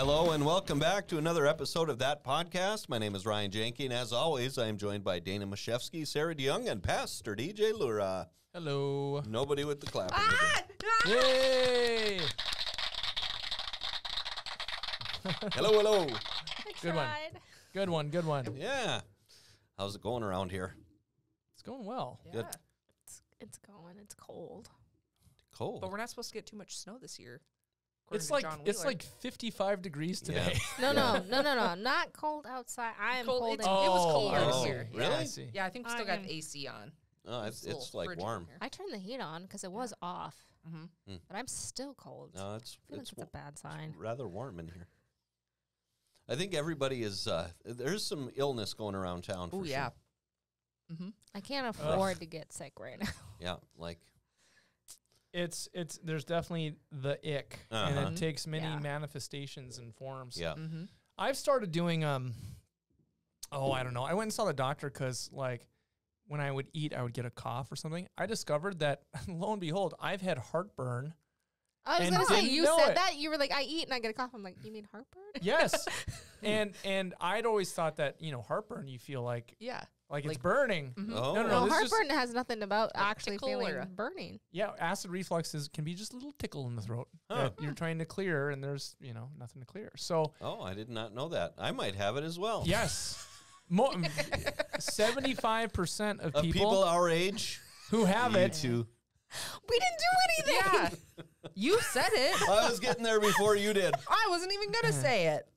Hello and welcome back to another episode of That Podcast. My name is Ryan Janke, and as always, I am joined by Dana Mashevsky, Sarah DeYoung, and Pastor DJ Lura. Hello. Nobody with the clapping. Yay! Hello, hello. Good one. Good one. Good one. Yeah. How's it going around here? It's going well. Yeah. Good. It's going. It's cold. Cold. But we're not supposed to get too much snow this year. It's like 55 degrees today. Yeah. No. Not cold outside. I am cold. It was cold I this see. year. Really? Yeah. I see. Yeah, I think we still got AC on. Oh, it's a little like frigid warm. in here. I turned the heat on because it was off, Mm-hmm. but I'm still cold. No, I feel like it's a bad sign. rather warm in here. I think everybody is, there's some illness going around town for Oh, sure. yeah. Mm-hmm. I can't afford to get sick right now. Yeah, like, It's there's definitely the ick, and Uh-huh. it takes many Yeah. manifestations and forms. yeah. Mm-hmm. I've started doing I don't know. I went and saw the doctor because like when I would eat, I would get a cough or something. I discovered that lo and behold, I've had heartburn. I was And gonna say didn't you know said it. that you were like I eat and I get a cough. I'm like you mean heartburn? Yes, and I'd always thought that heartburn, you feel like Yeah. it's Like- burning. Mhm. Oh. No, No, this is just- heartburn has nothing about Like actually tickle feeling or- burning. Yeah, acid reflux can be just a little tickle in the throat Huh. that you're trying to clear, and there's nothing to clear. So Oh, I did not know that. I might have it as well. yes, 75% of People people our age, who have you it. too. We didn't do anything. Yeah. You said it. I was getting there before you did. I wasn't even going to say it.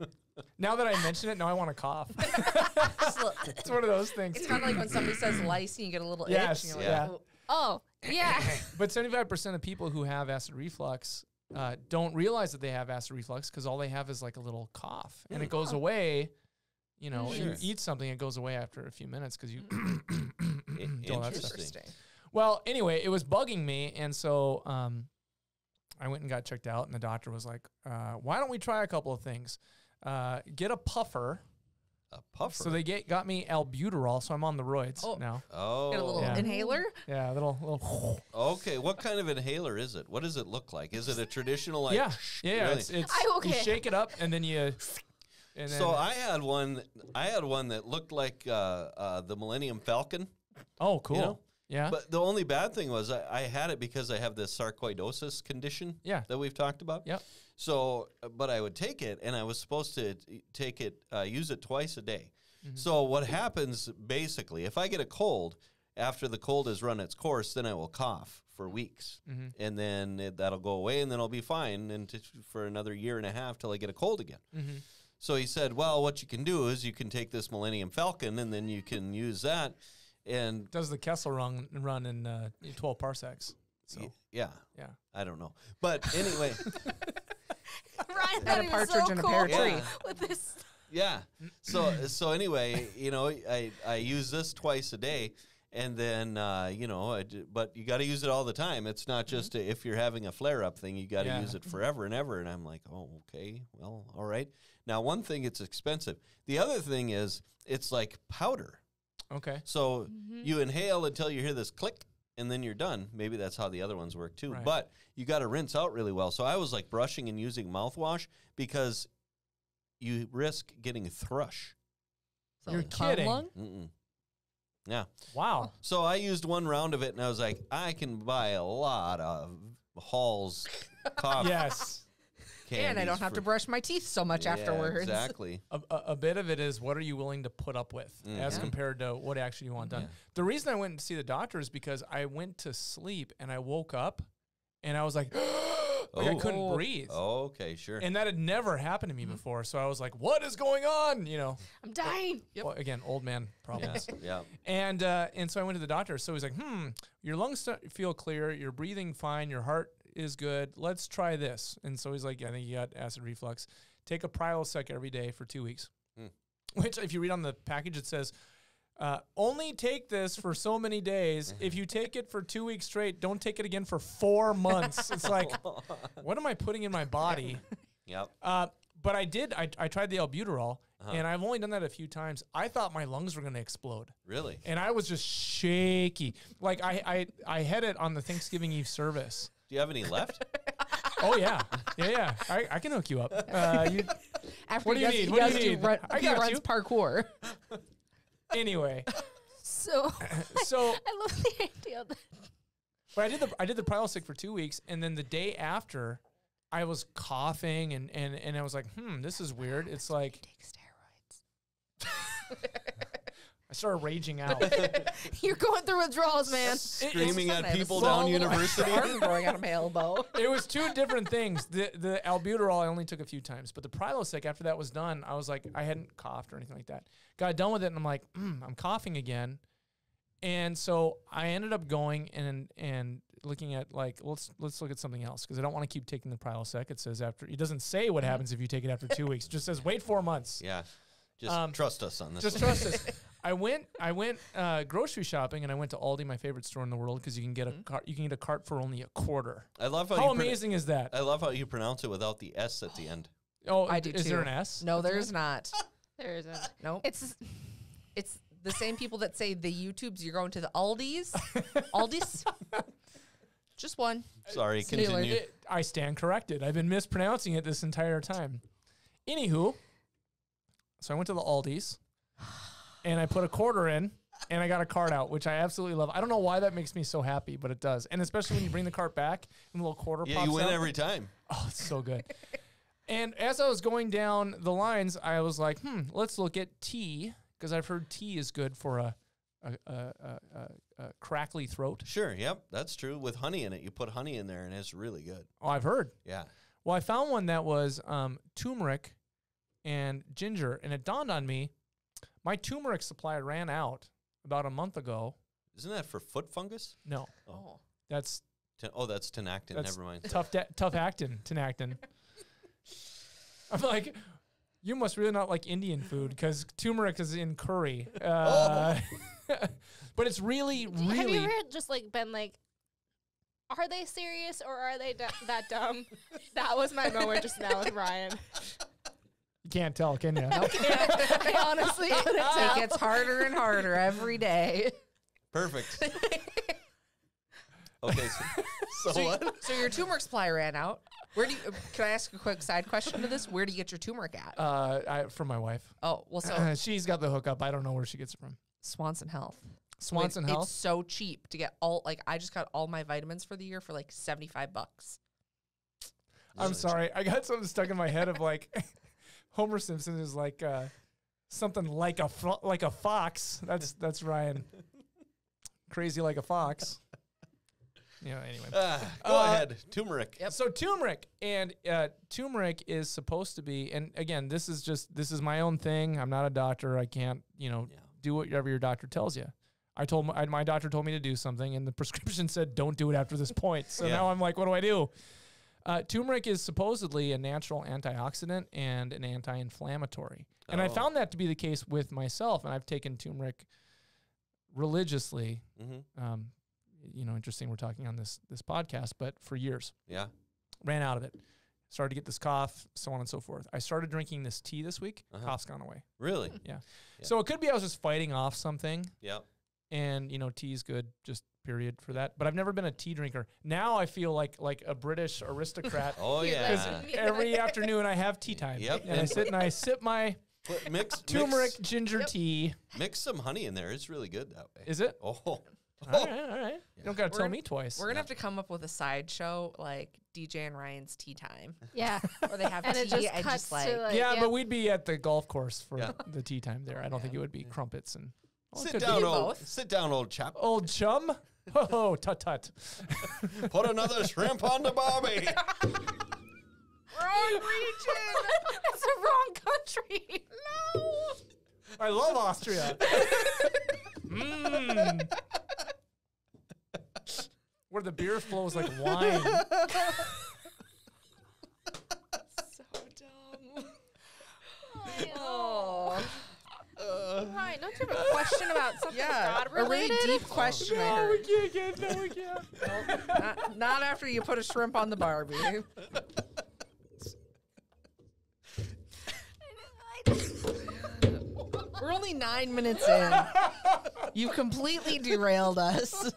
Now that I mention it, now I want to cough. It's one of those things. It's kind of like when somebody says lice and you get a little Yes, itch. And you're yeah. like, oh. Oh yeah. But 75% of people who have acid reflux don't realize that they have acid reflux because all they have is like a little cough, and it goes away. You Sure. eat something, it goes away after a few minutes because you do all that stuff. Interesting. Well, anyway, it was bugging me, and so I went and got checked out, and the doctor was like, why don't we try a couple of things? Get a puffer. A puffer. So they got me albuterol, so I'm on the roids Oh. now. Oh. Get a little Yeah. inhaler. Yeah, a little. Okay, what kind of inhaler is it? What does it look like? Is it a traditional like? Yeah. Really? It's Okay. you shake it up, and then you. And then, So I had one that looked like the Millennium Falcon. oh, cool. know? Yeah. But the only bad thing was I had it because I have this sarcoidosis condition. Yeah. That we've talked about. Yep. So, but I would take it, and I was supposed to take it, use it twice a day. Mm-hmm. So what happens basically, if I get a cold, after the cold has run its course, then I will cough for weeks, Mhm. and then that'll go away, and then I'll be fine for another year and a half till I get a cold again. Mm-hmm. So he said, well, what you can do is you can take this Millennium Falcon, and then you can use that, and Does the Kessel run in 12 parsecs? So yeah, yeah. I don't know, but anyway. Ryan And thought a he was partridge so in a cool pear tree. Yeah. with this. Yeah. So anyway, I use this twice a day, and then but you got to use it all the time. It's not just if you're having a flare up thing. You got to Yeah. use it forever and ever. And I'm like, oh, okay, well, all right. Now, one thing, it's expensive. The other thing is it's like powder. Okay. So you inhale until you hear this click, and then you're done. Maybe that's how the other ones work too. Right. But you got to rinse out really well. So I was like brushing and using mouthwash because you risk getting thrush. You're Like palm kidding. lung? Mm-mm. Yeah. Wow. So I used one round of it, and I was like, I can buy a lot of Hall's cough Yes. And I don't candies have to for- brush my teeth so much Yeah, afterwards. Exactly. A bit of it is what are you willing to put up with as Mhm. compared to what actually you want done. Yeah. The reason I went to see the doctor is because I went to sleep and I woke up and I was like, I Oh. couldn't breathe. Oh, okay, sure. And that had never happened to me before. So I was like, what is going on? I'm dying. Yep. Well, again, old man problems. yeah. And so I went to the doctor. So he's like, your lungs feel clear. You're breathing fine. Your heart is good. Let's try this. And so he's like, I think you got acid reflux. Take a Prilosec every day for 2 weeks. Which, if you read on the package, it says, only take this for so many days. If you take it for 2 weeks straight, don't take it again for 4 months. It's like, what am I putting in my body? Yep. But I did. I tried the albuterol, and I've only done that a few times. I thought my lungs were going to explode. Really? And I was just shaky. Like, I had it on the Thanksgiving Eve service. Do you have any left? Oh, yeah. Yeah. I can hook you up. After What do you he need? he What do does you need? Run, I he got runs you. parkour. Anyway, So so I love the idea that but I did the Prilosec for 2 weeks, and then the day after, I was coughing and I was like, this is weird. It's like take steroids. I started raging out. You're going through withdrawals, man. Screaming It's at fun. people I have a down small little university. arm growing out of my elbow. It was two different things. The albuterol I only took a few times, but the Prilosec, after that was done, I was like, I hadn't coughed or anything like that. Got done with it, and I'm like, I'm coughing again. And so I ended up going and looking at like, let's look at something else, because I don't want to keep taking the Prilosec. It says it doesn't say what happens if you take it after 2 weeks. It just says wait 4 months. Yeah. Just trust us on this. Just one. trust us. I went grocery shopping, and I went to Aldi, my favorite store in the world, because you can get a cart for only $0.25. I love how How amazing is that? I love how you pronounce it without the S at the end. Oh, I do is too. there an S? No, there's not. There isn't. Nope. It's It's the same people that say the YouTubes. You're going to the Aldi's. Aldi's. Just one. Sorry, Steelers. continue. I stand corrected. I've been mispronouncing it this entire time. Anywho, so I went to the Aldi's, and I put a quarter in, and I got a cart out, which I absolutely love. I don't know why that makes me so happy, but it does. And especially when you bring the cart back, and the little quarter Yeah, pops you win out. every time. Oh, it's so good. And as I was going down the lines, I was like, let's look at tea, because I've heard tea is good for a crackly throat. Sure, yep, that's true. With honey in it, you put honey in there, and it's really good. Oh, I've heard. Yeah. Well, I found one that was turmeric and ginger, and it dawned on me, my turmeric supply ran out about a month ago. Isn't that for foot fungus? No, Oh. that's That's Tinactin. That's Never mind. tough actin, Tinactin. I'm like, you must really not like Indian food, because turmeric is in curry. But it's really, Have you really. ever just like been like, are they serious or are they that dumb? That was my moment just now with Ryan. You can't tell, can you? I honestly couldn't tell. It gets harder and harder every day. Perfect. Okay, so what? So your turmeric supply ran out. Where do you? Can I ask a quick side question to this? Where do you get your turmeric at? From my wife. Oh, well, so She's got the hookup. I don't know where she gets it from. Swanson Health. Swanson Health. It's so cheap to get all. Like, I just got all my vitamins for the year for like $75. I'm sorry. I got something stuck in my head of like Homer Simpson is like something like a fox. That's Ryan. Crazy like a fox. Yeah. Anyway. Go ahead. Turmeric. Yep. So turmeric, and turmeric is supposed to be, and again, this is my own thing. I'm not a doctor. I can't do whatever your doctor tells you. My doctor told me to do something, and the prescription said don't do it after this point. So now I'm like, what do I do? Turmeric is supposedly a natural antioxidant and an anti-inflammatory. And I found that to be the case with myself, and I've taken turmeric religiously. Mm-hmm. Interesting we're talking on this podcast, but for years. Yeah. Ran out of it. Started to get this cough, so on and so forth. I started drinking this tea this week. Cough's gone away. Really? Yeah. So it could be I was just fighting off something. Yeah. And, tea's good, just period for that. But I've never been a tea drinker. Now I feel like a British aristocrat. Oh, yeah. Every afternoon I have tea time. Yep. And I sit and I sip my turmeric ginger tea. Mix some honey in there. It's really good that way. Is it? Oh. All right. You don't got to tell me twice. We're gonna have to come up with a sideshow like DJ and Ryan's tea time, Yeah. where they have And tea it just and cuts just like to like, Yeah, but we'd be at the golf course for Yeah. the tea time there. I don't think it would be crumpets and Sit down, both. Sit down, old chap. old chum. Oh, tut tut. Put another shrimp on the barbie. wrong region. it's the wrong country. No. I love Austria. Where the beer flows like wine. So dumb. Oh. Right. Don't you have a question about something Yeah, God a really related? deep question. I No, heard. we can't get. No, we can't. Not after you put a shrimp on the Barbie. We're only 9 minutes in. You completely derailed us.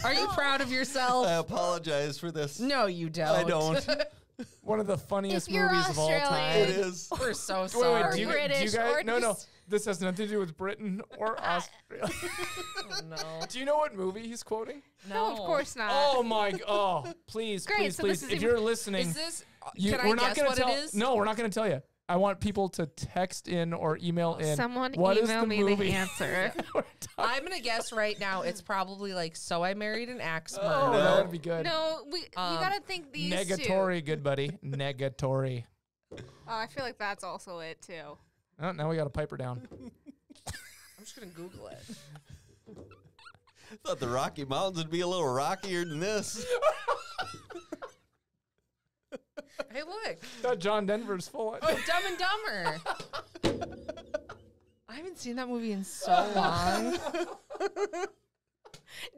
Are you proud of yourself? I apologize for this. No, you don't. I don't. One of the funniest If you're movies of all time. Australian- It is. We're so Wait, sorry. do you British guys? or No. just- This has nothing to do with Britain or Australia. Oh, no. Do you know what movie he's quoting? No, of course not. Oh my! Oh, please, Great, please, so please! this is If even- you're listening, Is this? you, Can we're I not guess gonna what tell. it is? No, we're not going to tell you. I want people to text in or email in. Someone what is email the me movie? the answer. I'm gonna guess right now. It's probably like So I Married an Axe Oh, Murder. that would be good. No, you gotta think these two. Negatory, good buddy. Negatory. Oh, I feel like that's also it too. Oh, now we got to pipe her down. I'm just gonna Google it. Thought the Rocky Mountains would be a little rockier than this. Hey, look, Thought John Denver's full. Dumb and Dumber. I haven't seen that movie in so long.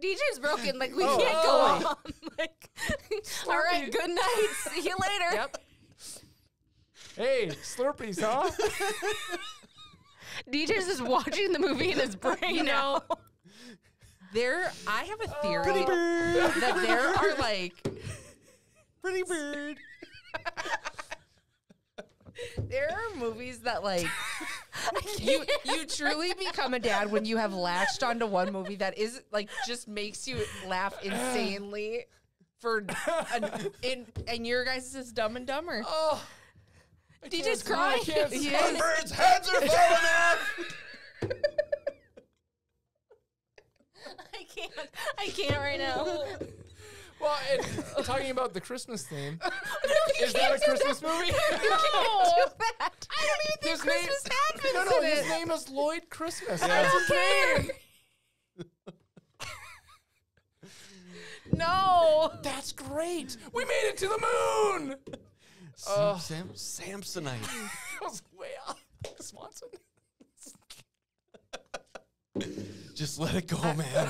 DJ's broken. Like we Oh. can't go Oh. on. Like, all right, good night. See you later. Yep. Hey, Slurpees, huh? DJ's just watching the movie in his brain now. I have a theory that there are like Pretty bird. there are movies that like you truly become a dad when you have latched onto one movie that is like just makes you laugh insanely for and your guys is Dumb and Dumber. Oh, DJ's I crying. can't He see. is. Bird's heads are falling off. I can't right now. Well, and talking about the Christmas theme, You is that can't a do Christmas that. movie? You can't do that. I don't even think His Christmas happens No, in his it. name is Lloyd Christmas. I That's don't his care. name. No. That's great. We made it to the moon. Samsonite. That was way off. Swanson. Just let it go, man.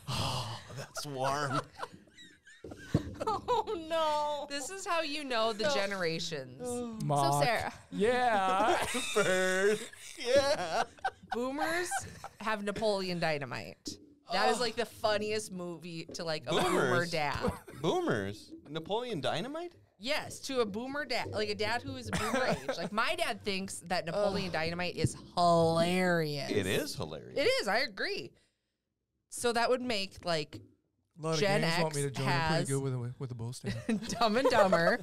Oh, that's warm. Oh no. This is how you know the generations. So Mock. Sarah, Yeah. Bird. Yeah. Boomers have Napoleon Dynamite. That is like the funniest movie to like a boomer Boomers? dad. Boomers. Napoleon Dynamite? Yes, to a boomer dad, like a dad who is boomer age. Like my dad thinks that Napoleon Dynamite is hilarious. It is hilarious. It is. I agree. So that would make like A lot Gen of games want X me to join in has- pretty good with a bow stand. Dumb and Dumber,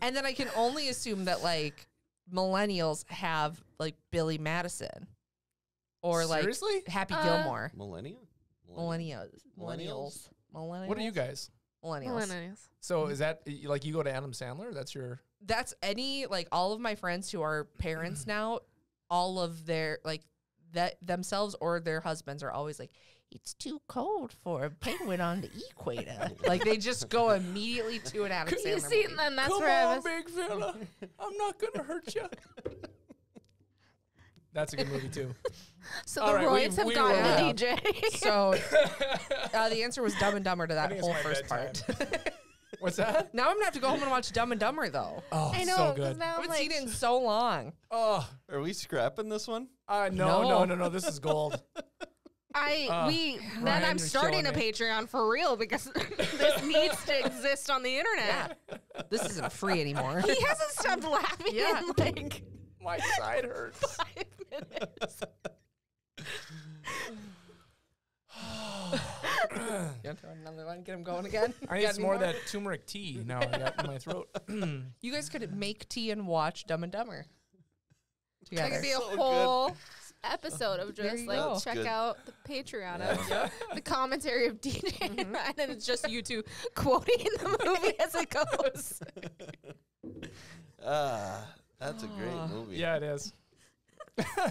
and then I can only assume that like millennials have like Billy Madison, or like Seriously? Happy Gilmore. Millennium? Millennials. What are you guys? Millennials. millennials. So is that like you go to Adam Sandler? That's your. That's any like all of my friends who are parents now, all of their like that themselves or their husbands are always like, it's too cold for a penguin on the equator. Like they just go immediately to an Adam Sandler You see, movie. then that's Come where I on, was. big fella. I'm not gonna hurt you. That's a good movie too. So All the right, Royds have we gotten rolled to out. DJ. So the answer was Dumb and Dumber to that think it's whole my first part. What's that? Now I'm gonna have to go home and watch Dumb and Dumber though. Oh, I know. so 'cause good. Now I I'm haven't like, seen it in so long. Oh, Are we scrapping this one? no. This is gold. then Ryan, I'm you're starting a killing me. Patreon for real because this needs to exist on the internet. This isn't free anymore. He hasn't stopped laughing Yeah. in like My side hurts. 5 minutes. You want to throw another one? Get him going again? I You need got some any more of that turmeric tea now I got in my throat. You guys could make tea and watch Dumb and Dumber That together. could be a So good. whole episode of There just you like go. That's check good. out the Patreon Yeah. of the commentary of DJ, and then it's just you two quoting the movie as it goes. That's a great movie. Yeah, it is.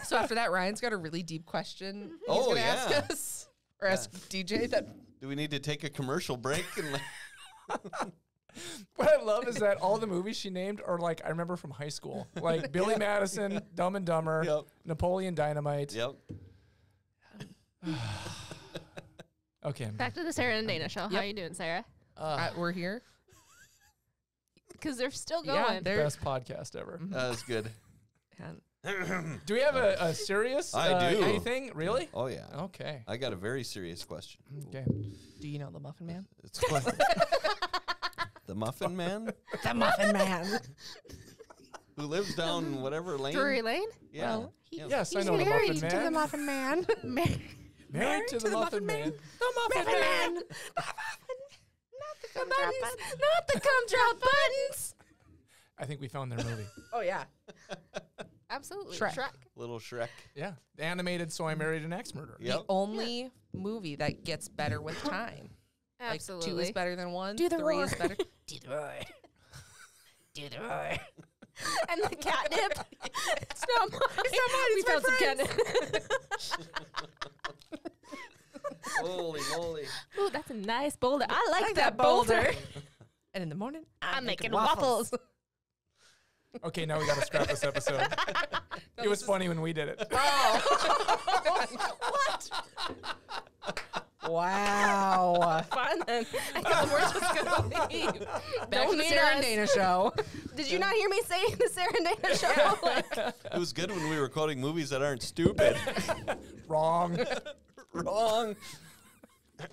So after that, Ryan's got a really deep question. He's Oh, gonna yeah. ask us or ask DJ that. Do we need to take a commercial break? And What I love is that all the movies she named are like I remember from high school, like Billy Madison, Dumb and Dumber, Yep. Napoleon Dynamite. Yep. Okay, Back to the Sarah and Dana show. How Yep. are you doing, Sarah? We're here. Because they're still Yeah, going. they're- best podcast ever. That was good. And Do we have a serious I do. anything? Really? Oh, yeah. Okay. I got a very serious question. Okay. do you know the Muffin Man? It's quite, The Muffin Man? The Muffin Man. Who lives down whatever lane? Drury Lane? Yeah. Well, yeah. Yes, I He's know the married Muffin to Man. The Muffin Man. Married to the Muffin Man. The Muffin Man. The buttons, not the gumdrop buttons. I think we found their movie. Oh, yeah. Absolutely. Shrek. Little Shrek. Yeah, the animated So I Married an Axe Murderer. Yep. The only movie that gets better with time. Absolutely. Like 2 is better than 1. Do the 3 roar. is better. Do the roar. Do the roar. And the catnip. It's not mine. It's We my found some friend's. catnip. Holy moly. Ooh, that's a nice boulder. I like, Like that boulder. And in the morning, I'm making waffles. Okay, now we got to scrap this episode. It was funny when we did it. What? Wow. Fun then. I thought we're just gonna leave. Back Don't to the need Sarah and us. Dana show. Did you not hear me saying the Sarah and Dana show? Like, It was good when we were quoting movies that aren't stupid. Wrong. Wrong.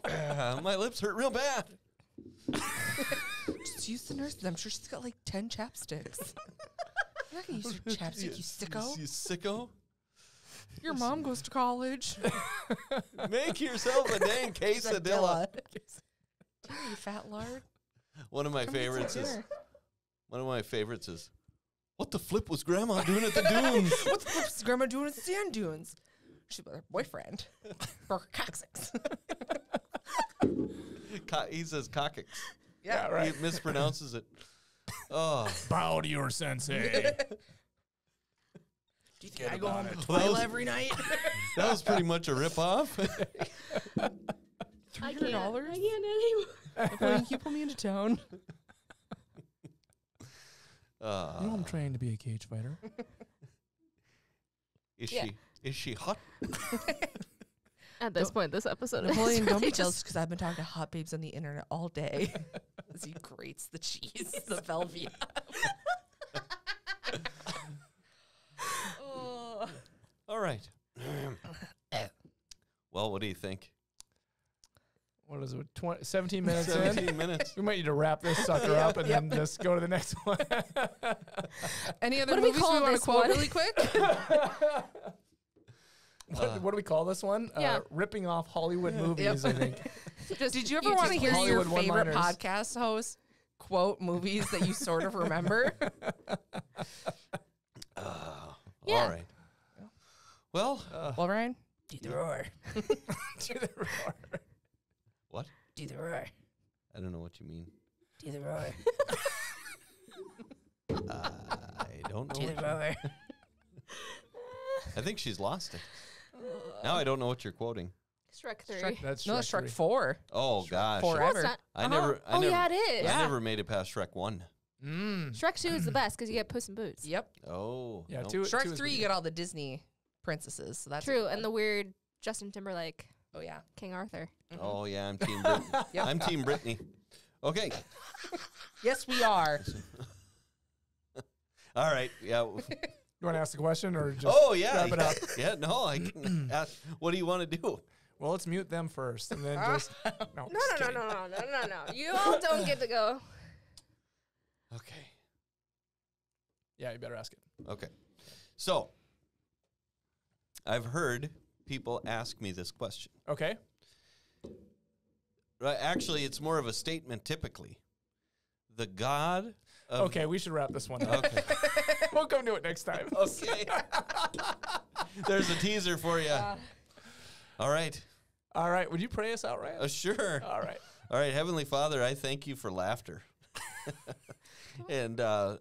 My lips hurt real bad. Just use the nurses. I'm sure she's got like 10 chapsticks. You're not going to use your chapstick, you sicko. You sicko. Your mom goes to college. Make yourself a dang quesadilla. You fat lard. One of my Come eat some favorites is dinner. what the flip was Grandma doing at the dunes? What the flip is Grandma doing at the sand dunes? She's with her boyfriend. For her coccyx. He says coccyx. Yeah, right. He mispronounces it. Oh, Bow to your sensei. Do you think I go home to Well, that was- Twyla every night? that was pretty much a rip-off. I $300? can't anymore. Can you pull me into town? You know I'm trying to be a cage fighter. Yeah. Is she hot? At this point, this episode Napoleon, don't be just jealous because I've been talking to hot babes on the internet all day as he grates the cheese, the Velveeta. Oh. All right. Well, what do you think? What is it? 17 minutes in? 17 minutes. We might need to wrap this sucker up and then just go to the next one. Any other What do we movies call we want to this quote one? really quick? What do we call this one? Yeah. Ripping off Hollywood movies, I think. Did you ever You want to just hear your Hollywood favorite one-liners. podcast host quote movies that you sort of remember? Yeah. All right. Well, Well, Ryan, do the roar. To the roar. what? Do the roar. I don't know what you mean. Do the roar. I don't know. Do the roar. I think she's lost it. Now I don't know what you're quoting. Shrek 3. Shrek- That's No, that's Shrek Shrek 3. 4. Oh gosh. No, Forever. it's not. I never. Oh, yeah, it is. I never made it past Shrek 1. Shrek 2 is the best because you get Puss in Boots. Yep. Oh. Yeah, nope. two is Shrek pretty 3, you good. get all the Disney princesses. So that's True, and the weird Justin Timberlake oh yeah. King Arthur. Oh yeah, I'm Team Brittany. Yep. I'm Team Brittany. Okay. Yes, we are. All right. Yeah. You want to ask the question or just Oh yeah. wrap it up? Yeah. No, I can ask. What do you want to do? Well, let's mute them first and then just no. No. You all don't get to go. Okay. Yeah, you better ask it. Okay. So, I've heard people ask me this question. Okay. Right, actually, it's more of a statement typically. The God of... Okay, we should wrap this one up. Okay. We'll come to it next time. Okay. There's a teaser for you. All right. All right. Would you pray us out, Ryan? Sure. All right. All right. Heavenly Father, I thank you for laughter. And I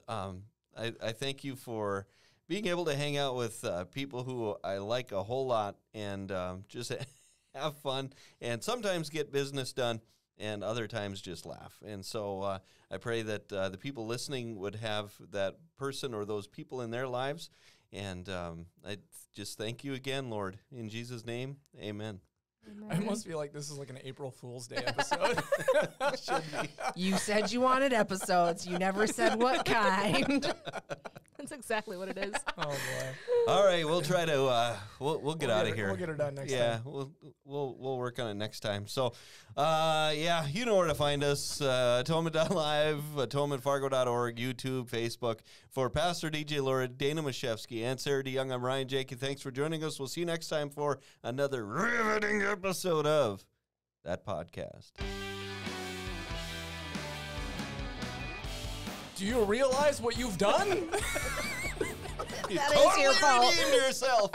thank you for being able to hang out with people who I like a whole lot and just have fun and sometimes get business done and other times just laugh. And so I pray that the people listening would have that person or those people in their lives. And I just thank you again, Lord. In Jesus' name, amen. I almost feel like this is like an April Fool's Day episode. You said you wanted episodes. You never said what kind. That's exactly what it is. Oh boy. All right, we'll try to we'll get out of here. We'll get her done next Yeah, time. we'll work on it next time. So, yeah, you know where to find us: Atonement.live, AtonementFargo.org, YouTube, Facebook. For Pastor DJ Laura, Dana Mashevsky, and Sarah DeYoung, I'm Ryan Jakey. Thanks for joining us. We'll see you next time for another riveting episode of That Podcast. Do you realize what you've done? You That is your fault. redeemed yourself.